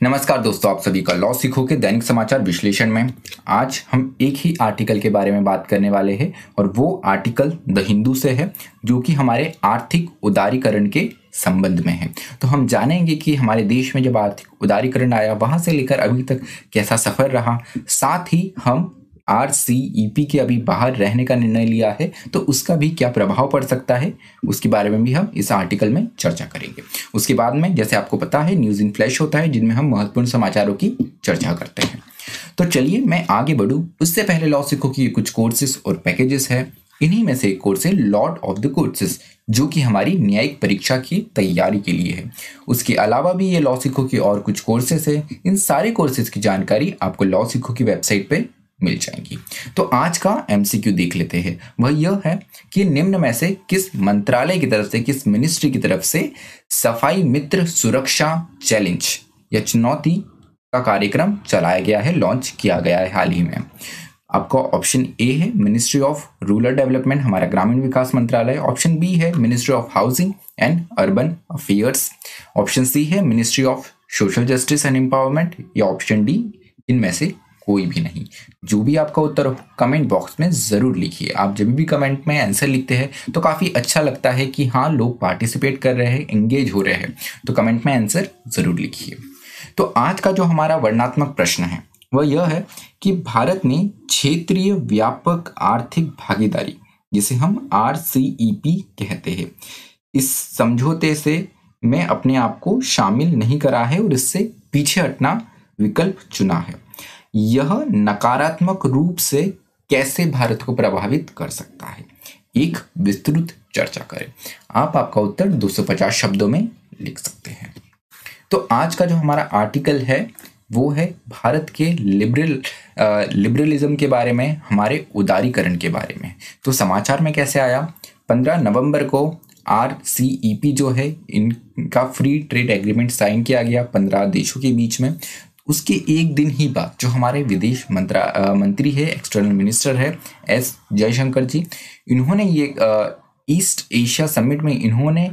नमस्कार दोस्तों, आप सभी का लॉ सीखो के दैनिक समाचार विश्लेषण में आज हम एक ही आर्टिकल के बारे में बात करने वाले हैं और वो आर्टिकल द हिंदू से है जो कि हमारे आर्थिक उदारीकरण के संबंध में है। तो हम जानेंगे कि हमारे देश में जब आर्थिक उदारीकरण आया वहां से लेकर अभी तक कैसा सफर रहा, साथ ही हम RCEP के अभी बाहर रहने का निर्णय लिया है तो उसका भी क्या प्रभाव पड़ सकता है, उसके बारे में भी हम इस आर्टिकल में चर्चा करेंगे। उसके बाद में जैसे आपको पता है न्यूज़ इन फ्लैश होता है जिनमें हम महत्वपूर्ण समाचारों की चर्चा करते हैं। तो चलिए मैं आगे बढ़ूँ उससे पहले लॉ सीखो की कुछ कोर्सेज और पैकेजेस है। इन्हीं में से एक कोर्स है लॉर्ड ऑफ द कोर्सेज जो कि हमारी न्यायिक परीक्षा की तैयारी के लिए है। उसके अलावा भी ये लॉ सीखो की और कुछ कोर्सेज है। इन सारे कोर्सेज की जानकारी आपको लॉ सीखो की वेबसाइट पे मिल जाएंगी। तो आज का MCQ देख लेते हैं। वह यह है कि निम्न में से किस मंत्रालय की तरफ से, किस मिनिस्ट्री की तरफ से सफाई मित्र सुरक्षा चैलेंज या चुनौती का कार्यक्रम चलाया गया है, लॉन्च किया गया है हाल ही में। आपका ऑप्शन ए है मिनिस्ट्री ऑफ रूरल डेवलपमेंट, हमारा ग्रामीण विकास मंत्रालय। ऑप्शन बी है ministry of housing and urban affairs. Option C है ministry of social justice and empowerment या ऑप्शन डी इनमें से कोई भी नहीं। जो भी आपका उत्तर हो कमेंट बॉक्स में जरूर लिखिए। आप जब भी कमेंट में आंसर लिखते हैं तो काफी अच्छा लगता है कि हाँ लोग पार्टिसिपेट कर रहे हैं, एंगेज हो रहे हैं। तो कमेंट में आंसर जरूर लिखिए। तो आज का जो हमारा वर्णनात्मक प्रश्न है वह यह है कि भारत ने क्षेत्रीय व्यापक आर्थिक भागीदारी जिसे हम RCEP कहते हैं, इस समझौते से मैं अपने आप को शामिल नहीं करा है और इससे पीछे हटना विकल्प चुना है। यह नकारात्मक रूप से कैसे भारत को प्रभावित कर सकता है, एक विस्तृत चर्चा करें। आपका उत्तर 250 शब्दों में लिख सकते हैं। तो आज का जो हमारा आर्टिकल है वो है भारत के लिबरलिज्म के बारे में, हमारे उदारीकरण के बारे में। तो समाचार में कैसे आया, 15 नवंबर को RCEP जो है इनका फ्री ट्रेड एग्रीमेंट साइन किया गया 15 देशों के बीच में। उसके एक दिन ही बाद जो हमारे विदेश मंत्री है, एक्सटर्नल मिनिस्टर है S जयशंकर जी, इन्होंने ये ईस्ट एशिया समिट में इन्होंने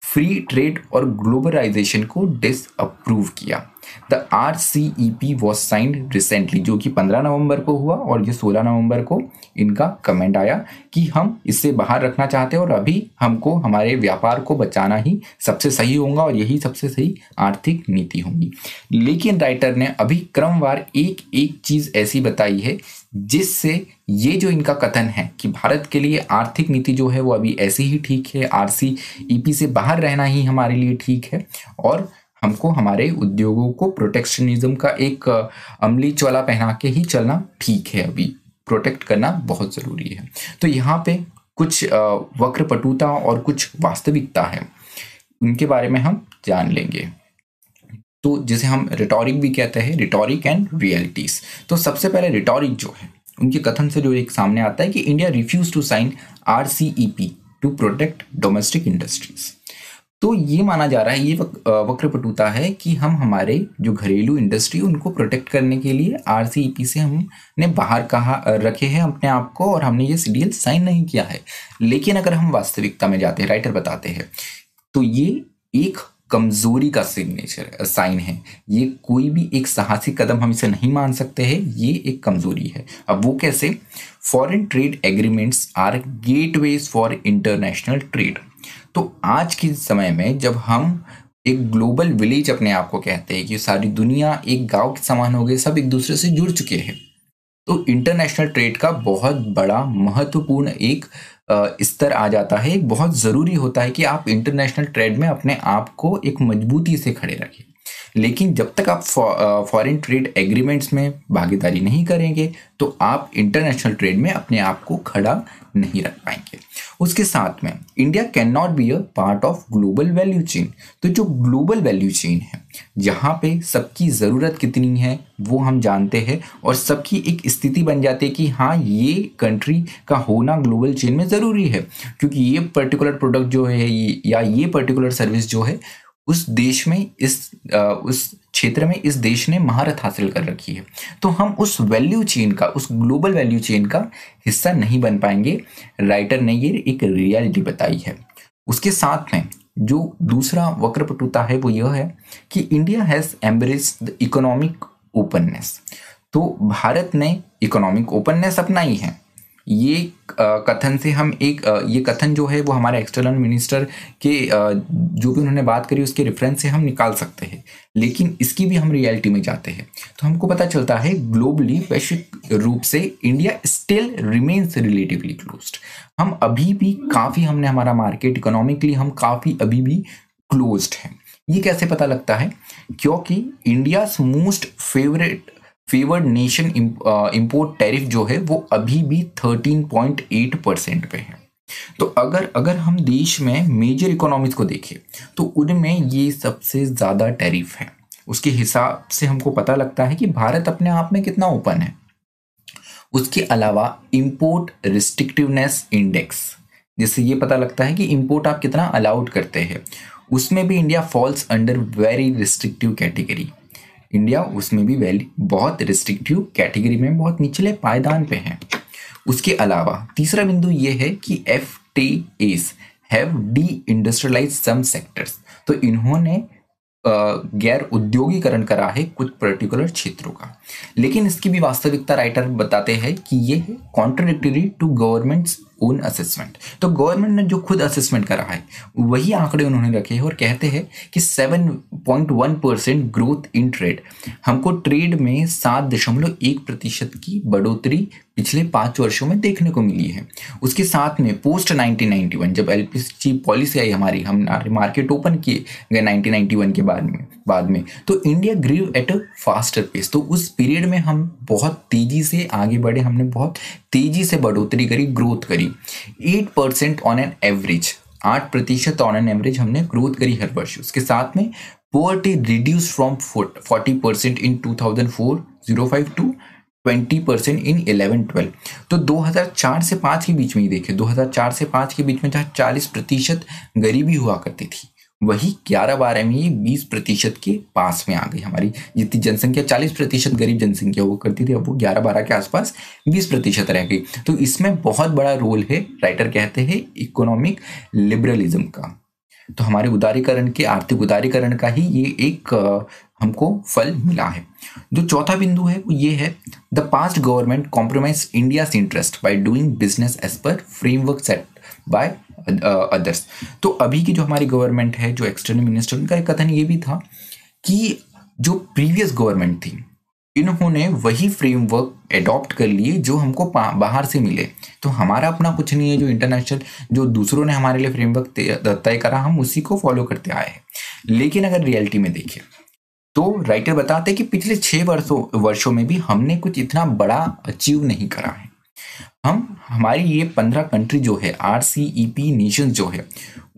फ्री ट्रेड और ग्लोबलाइजेशन को डिसअप्रूव किया। The RCEP was signed recently, जो कि 15 नवंबर को हुआ और ये 16 नवंबर को इनका कमेंट आया कि हम इससे बाहर रखना चाहते हैं और अभी हमको हमारे व्यापार को बचाना ही सबसे सही होगा और यही सबसे सही आर्थिक नीति होगी। लेकिन राइटर ने अभी क्रमवार एक एक चीज ऐसी बताई है जिससे ये जो इनका कथन है कि भारत के लिए आर्थिक नीति जो है वो अभी ऐसी ही ठीक है, RCEP से बाहर रहना ही हमारे लिए ठीक है और हमको हमारे उद्योगों को प्रोटेक्शनिज्म का एक अमली चोला पहना के ही चलना ठीक है, अभी प्रोटेक्ट करना बहुत जरूरी है। तो यहाँ पे कुछ वक्रपटुता और कुछ वास्तविकता है, उनके बारे में हम जान लेंगे। तो जिसे हम रिटोरिक भी कहते हैं, रिटोरिक एंड रियलिटीज। तो सबसे पहले रिटोरिक जो है उनके कथन से जो एक सामने आता है कि India refuse to sign RCEP to protect domestic industries. तो ये माना जा रहा है, ये वक्रपटुता है कि हम हमारे जो घरेलू इंडस्ट्री उनको प्रोटेक्ट करने के लिए RCEP से हमने बाहर रखे हैं अपने आप को और हमने ये CDL साइन नहीं किया है। लेकिन अगर हम वास्तविकता में जाते हैं, राइटर बताते हैं, तो ये एक कमजोरी का साइन है। ये कोई भी एक साहसिक कदम हम इसे नहीं मान सकते हैं, ये एक कमजोरी है। अब वो कैसे? Foreign trade agreements are gateways for international trade. तो आज के समय में जब हम एक ग्लोबल विलेज अपने आप को कहते हैं कि सारी दुनिया एक गांव के समान हो गई, सब एक दूसरे से जुड़ चुके हैं, तो इंटरनेशनल ट्रेड का बहुत बड़ा महत्वपूर्ण एक स्तर आ जाता है। एक बहुत ज़रूरी होता है कि आप इंटरनेशनल ट्रेड में अपने आप को एक मजबूती से खड़े रखें। लेकिन जब तक आप फॉरेन ट्रेड एग्रीमेंट्स में भागीदारी नहीं करेंगे तो आप इंटरनेशनल ट्रेड में अपने आप को खड़ा नहीं रख पाएंगे। उसके साथ में India can not be a part of global value chain. तो जो ग्लोबल वैल्यू चेन है जहाँ पे सबकी ज़रूरत कितनी है वो हम जानते हैं और सबकी एक स्थिति बन जाती है कि हाँ ये कंट्री का होना ग्लोबल चेन में ज़रूरी है, क्योंकि ये पर्टिकुलर प्रोडक्ट जो है या ये पर्टिकुलर सर्विस जो है उस देश में उस क्षेत्र में इस देश ने महारत हासिल कर रखी है। तो हम उस वैल्यू चेन का, उस ग्लोबल वैल्यू चेन का हिस्सा नहीं बन पाएंगे। राइटर ने ये एक रियलिटी बताई है। उसके साथ में जो दूसरा वक्रपटुता है वो यह है कि India has embraced the economic openness. तो भारत ने इकोनॉमिक ओपननेस अपनाई है। ये कथन से हम ये कथन जो है वो हमारे एक्सटर्नल मिनिस्टर के जो भी उन्होंने बात करी उसके रेफरेंस से हम निकाल सकते हैं, लेकिन इसकी भी हम रियलिटी में जाते हैं तो हमको पता चलता है ग्लोबली वैश्विक रूप से India still remains relatively closed. हम अभी भी काफ़ी हमने हमारा मार्केट इकोनॉमिकली हम काफ़ी अभी भी क्लोज्ड है। ये कैसे पता लगता है? क्योंकि India most favoured nation import tariff जो है वो अभी भी 13.8% पे है। तो अगर हम देश में मेजर इकोनॉमीज को देखें तो उनमें ये सबसे ज़्यादा टैरिफ है। उसके हिसाब से हमको पता लगता है कि भारत अपने आप में कितना ओपन है। उसके अलावा इंपोर्ट रिस्ट्रिक्टिवनेस इंडेक्स, जिससे ये पता लगता है कि इंपोर्ट आप कितना अलाउड करते हैं, उसमें भी India falls under very restrictive category. India उसमें भी बहुत रिस्ट्रिक्टिव कैटेगरी में बहुत निचले पायदान पे है। उसके अलावा तीसरा बिंदु ये है कि FTAs have deindustrialize some sectors. तो इन्होंने गैर उद्योगीकरण करा है कुछ पर्टिकुलर क्षेत्रों का, लेकिन इसकी भी वास्तविकता राइटर बताते हैं कि ये है contradictory to government's own assessment. तो गवर्नमेंट ने जो खुद असेसमेंट करा है वही आंकड़े उन्होंने रखे हैं और कहते हैं कि 7.1% ग्रोथ इन ट्रेड, हमको ट्रेड में 7.1% की बढ़ोतरी पिछले 5 वर्षों में देखने को मिली है। उसके साथ में पोस्ट 1991 जब LPG पॉलिसी आई हमारी, हम मार्केट ओपन किए गए 1991 के बाद में तो India grew at a faster pace. तो उस पीरियड में हम बहुत तेजी से आगे बढ़े, हमने बहुत तेजी से बढ़ोतरी करी, ग्रोथ करी। 8% on an average, 8% on an average हमने ग्रोथ करी हर वर्ष। उसके साथ में poverty reduce from 40% in 2004-05 to 20% in 11-12। तो 2004 से 5 के बीच में ही देखें, 2004 से 5 के बीच में जहाँ 40% गरीबी हुआ करती थी, वही 11-12 में ये 20% के पास में आ गई। हमारी जितनी जनसंख्या 40% गरीब जनसंख्या हुआ करती थी, अब वो 11-12 के आसपास 20% रह गई। तो इसमें बहुत बड़ा रोल है, राइटर कहते हैं, इकोनॉमिक लिबरलिज्म का। तो हमारे उदारीकरण के, आर्थिक उदारीकरण का ही ये एक हमको फल मिला है। जो चौथा बिंदु है वो ये है, the past government compromise India's interest by doing business as per framework set by others. तो अभी की जो हमारी गवर्नमेंट है, जो एक्सटर्नल मिनिस्टर, उनका एक कथन ये भी था कि जो प्रीवियस गवर्नमेंट थी इन्होंने वही फ्रेमवर्क एडॉप्ट कर लिए जो हमको बाहर से मिले। तो हमारा अपना कुछ नहीं है, जो इंटरनेशनल जो दूसरों ने हमारे लिए फ्रेमवर्क तय करा हम उसी को फॉलो करते आए हैं। लेकिन अगर रियलिटी में देखें तो राइटर बताते हैं कि पिछले 6 वर्षों में भी हमने कुछ इतना बड़ा अचीव नहीं करा है। हमारी ये 15 कंट्री जो है, RCEP नेशन जो है,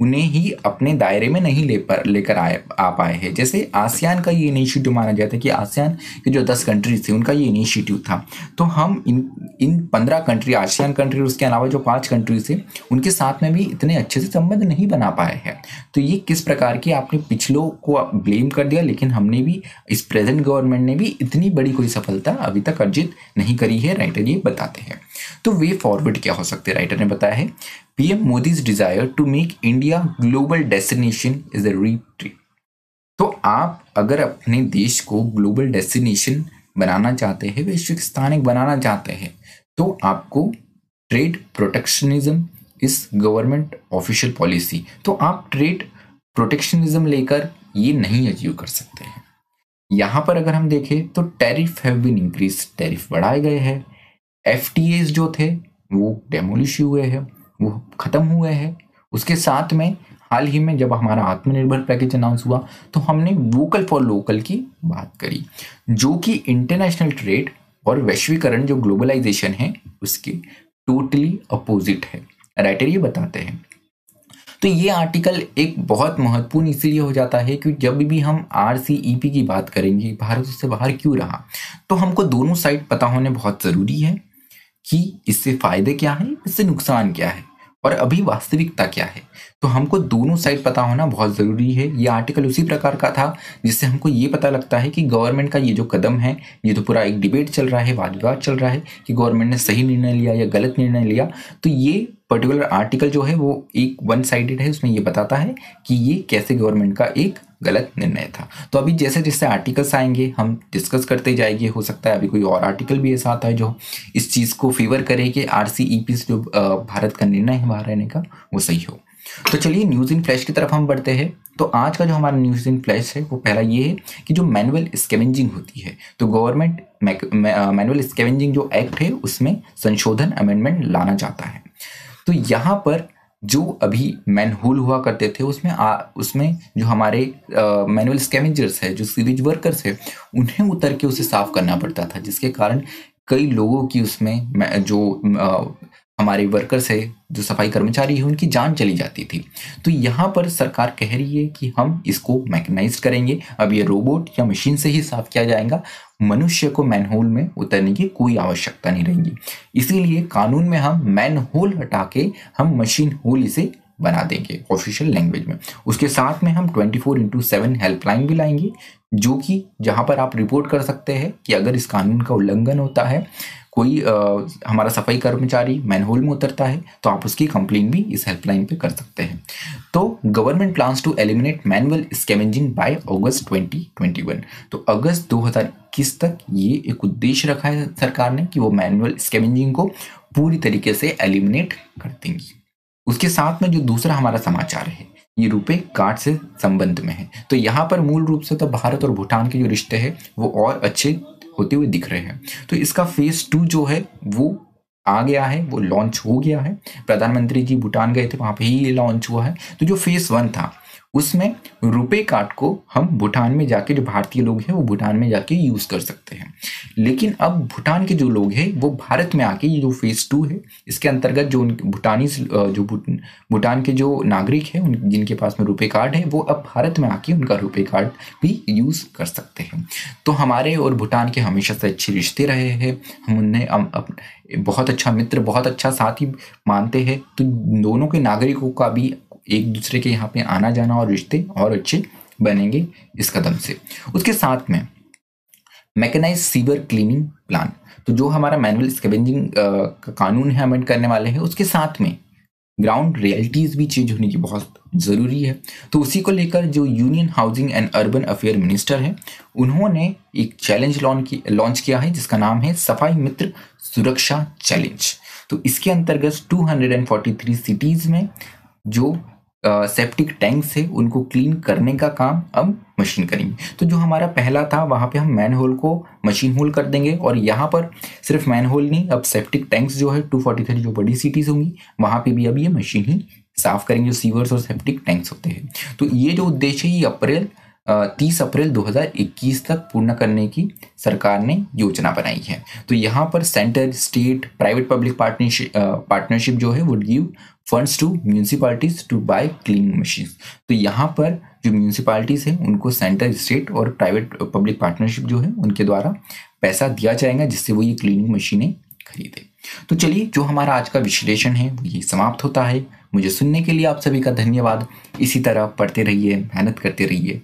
उन्हें ही अपने दायरे में नहीं लेकर आ पाए हैं। जैसे आसियान का ये इनिशिएटिव माना जाता है कि आसियान के जो 10 कंट्रीज थे उनका ये इनिशिएटिव था। तो हम इन 15 कंट्री, आसियान कंट्री, उसके अलावा जो 5 कंट्रीज थे उनके साथ में भी इतने अच्छे से संबंध नहीं बना पाए हैं। तो ये किस प्रकार की, आपने पिछलों को ब्लेम कर दिया, लेकिन हमने भी, इस प्रेजेंट गवर्नमेंट ने भी इतनी बड़ी कोई सफलता अभी तक अर्जित नहीं करी है, राइटर ये बताते हैं। तो वे फॉरवर्ड क्या हो सकते हैं, राइटर ने बताया है, PM Modi's desire to make India global destination is a retreat. तो आप अगर अपने देश को ग्लोबल डेस्टिनेशन बनाना चाहते हैं, वैश्विक स्थानिक बनाना चाहते हैं, तो आपको ट्रेड प्रोटेक्शनिज्म इस गवर्नमेंट ऑफिशियल पॉलिसी, तो आप ट्रेड प्रोटेक्शनिज्म लेकर ये नहीं अचीव कर सकते हैं। यहाँ पर अगर हम देखें तो tariff have been increase, tariff बढ़ाए गए हैं। FTAs जो थे वो डेमोलिश हुए हैं, वो खत्म हुए हैं। उसके साथ में हाल ही में जब हमारा आत्मनिर्भर पैकेज अनाउंस हुआ तो हमने वोकल फॉर लोकल की बात करी, जो कि इंटरनेशनल ट्रेड और वैश्वीकरण, जो ग्लोबलाइजेशन है, उसके टोटली अपोजिट है, राइटर ये बताते हैं। तो ये आर्टिकल एक बहुत महत्वपूर्ण इसलिए हो जाता है कि जब भी हम RCEP की बात करेंगे, भारत उससे बाहर क्यों रहा, तो हमको दोनों साइड पता होने बहुत ज़रूरी है कि इससे फ़ायदे क्या हैं, इससे नुकसान क्या है। और अभी वास्तविकता क्या है। तो हमको दोनों साइड पता होना बहुत ज़रूरी है। ये आर्टिकल उसी प्रकार का था जिससे हमको ये पता लगता है कि गवर्नमेंट का ये जो कदम है, ये तो पूरा एक डिबेट चल रहा है, वाद विवाद चल रहा है कि गवर्नमेंट ने सही निर्णय लिया या गलत निर्णय लिया। तो ये पर्टिकुलर आर्टिकल जो है वो एक वन साइडेड है, उसमें ये बताता है कि ये कैसे गवर्नमेंट का एक गलत निर्णय था। तो अभी जैसे जैसे आर्टिकल्स आएंगे हम डिस्कस करते जाएंगे। हो सकता है अभी कोई और आर्टिकल भी ऐसा आता है जो इस चीज़ को फेवर करे कि RCEP से जो भारत का निर्णय है बाहर रहने का वो सही हो। तो चलिए न्यूज़ इन फ्लैश की तरफ हम बढ़ते हैं। तो आज का जो हमारा न्यूज़ इन फ्लैश है वो पहला ये है कि जो मैनुअल स्कैवेंजिंग होती है, तो गवर्नमेंट मैनुअल स्कैवेंजिंग जो एक्ट है उसमें संशोधन अमेंडमेंट लाना चाहता है। तो यहाँ पर जो अभी मैनहोल हुआ करते थे उसमें जो हमारे मैनुअल स्कैवेंजर्स है, जो सीवेज वर्कर्स है, उन्हें उतर के उसे साफ करना पड़ता था, जिसके कारण कई लोगों की उसमें जो हमारे वर्कर्स है, जो सफाई कर्मचारी है, उनकी जान चली जाती थी। तो यहाँ पर सरकार कह रही है कि हम इसको मैकेनाइज करेंगे। अब ये रोबोट या मशीन से ही साफ किया जाएगा, मनुष्य को मैनहोल में उतरने की कोई आवश्यकता नहीं रहेगी। इसीलिए कानून में हम मैनहोल हटा के हम मशीन होल इसे बना देंगे ऑफिशियल लैंग्वेज में। उसके साथ में हम 24/7 हेल्पलाइन भी लाएंगे, जो कि जहाँ पर आप रिपोर्ट कर सकते हैं कि अगर इस कानून का उल्लंघन होता है, कोई हमारा सफाई कर्मचारी मैनहोल में उतरता है, तो आप उसकी कंप्लेन भी इस हेल्पलाइन पे कर सकते हैं। तो government plans to eliminate manual scavenging by August 2021। तो अगस्त 2021 तक ये एक उद्देश्य रखा है सरकार ने कि वो मैनुअल स्कैवेंजिंग को पूरी तरीके से एलिमिनेट कर देंगी। उसके साथ में जो दूसरा हमारा समाचार है ये रुपे कार्ड से संबंध में है। तो यहाँ पर मूल रूप से तो भारत और भूटान के जो रिश्ते हैं वो और अच्छे होते हुए दिख रहे हैं। तो इसका फेज 2 जो है वो आ गया है, वो लॉन्च हो गया है। प्रधानमंत्री जी भूटान गए थे, वहां पे ही लॉन्च हुआ है। तो जो फेज 1 था उसमें रुपे कार्ड को हम भूटान में जाके, जो भारतीय लोग हैं वो भूटान में जाके यूज कर सकते हैं। लेकिन अब भूटान के जो लोग हैं वो भारत में आके, ये जो फेज 2 है इसके अंतर्गत जो भूटानी जो भूटान के जो नागरिक हैं जिनके पास में रुपे कार्ड है, वो अब भारत में आके उनका रुपे कार्ड भी यूज कर सकते हैं। तो हमारे और भूटान के हमेशा से अच्छे रिश्ते रहे हैं, हम उन्हें बहुत अच्छा मित्र, बहुत अच्छा साथी मानते हैं। तो दोनों के नागरिकों का भी एक दूसरे के यहाँ पे आना जाना और रिश्ते और अच्छे बनेंगे इस कदम से। उसके साथ में मैकेनाइज सीवर क्लीनिंग प्लान, तो जो हमारा मैनुअल स्कैवेंजिंग का कानून है अमेंड करने वाले हैं, उसके साथ में ग्राउंड रियलिटीज भी चेंज होने की बहुत ज़रूरी है। तो उसी को लेकर जो union housing and urban affair minister है, उन्होंने एक चैलेंज लॉन्च किया है जिसका नाम है सफाई मित्र सुरक्षा चैलेंज। तो इसके अंतर्गत 243 सिटीज़ में जो सेप्टिक टैंक्स है उनको क्लीन करने का काम अब मशीन करेंगे। तो जो हमारा पहला था वहाँ पे हम मैन होल को मशीन होल कर देंगे, और यहाँ पर सिर्फ मैन होल नहीं, अब सेप्टिक टैंक्स जो है 243 जो बड़ी सिटीज़ होंगी वहाँ पे भी अब ये मशीन ही साफ करेंगे, जो सीवर्स और सेप्टिक टैंक्स होते हैं। तो ये जो उद्देश्य है ये 30 अप्रैल 2021 तक पूर्ण करने की सरकार ने योजना बनाई है। तो यहाँ पर centre, state, private public partnership जो है would give funds to municipalities to buy cleaning machine. तो यहाँ पर जो म्यूनिसिपैलिटीज हैं उनको सेंटर, स्टेट और प्राइवेट पब्लिक पार्टनरशिप जो है उनके द्वारा पैसा दिया जाएगा जिससे वो ये क्लीनिंग मशीनें खरीदे। तो चलिए, जो हमारा आज का विश्लेषण है वो ये समाप्त होता है। मुझे सुनने के लिए आप सभी का धन्यवाद। इसी तरह पढ़ते रहिए, मेहनत करते रहिए।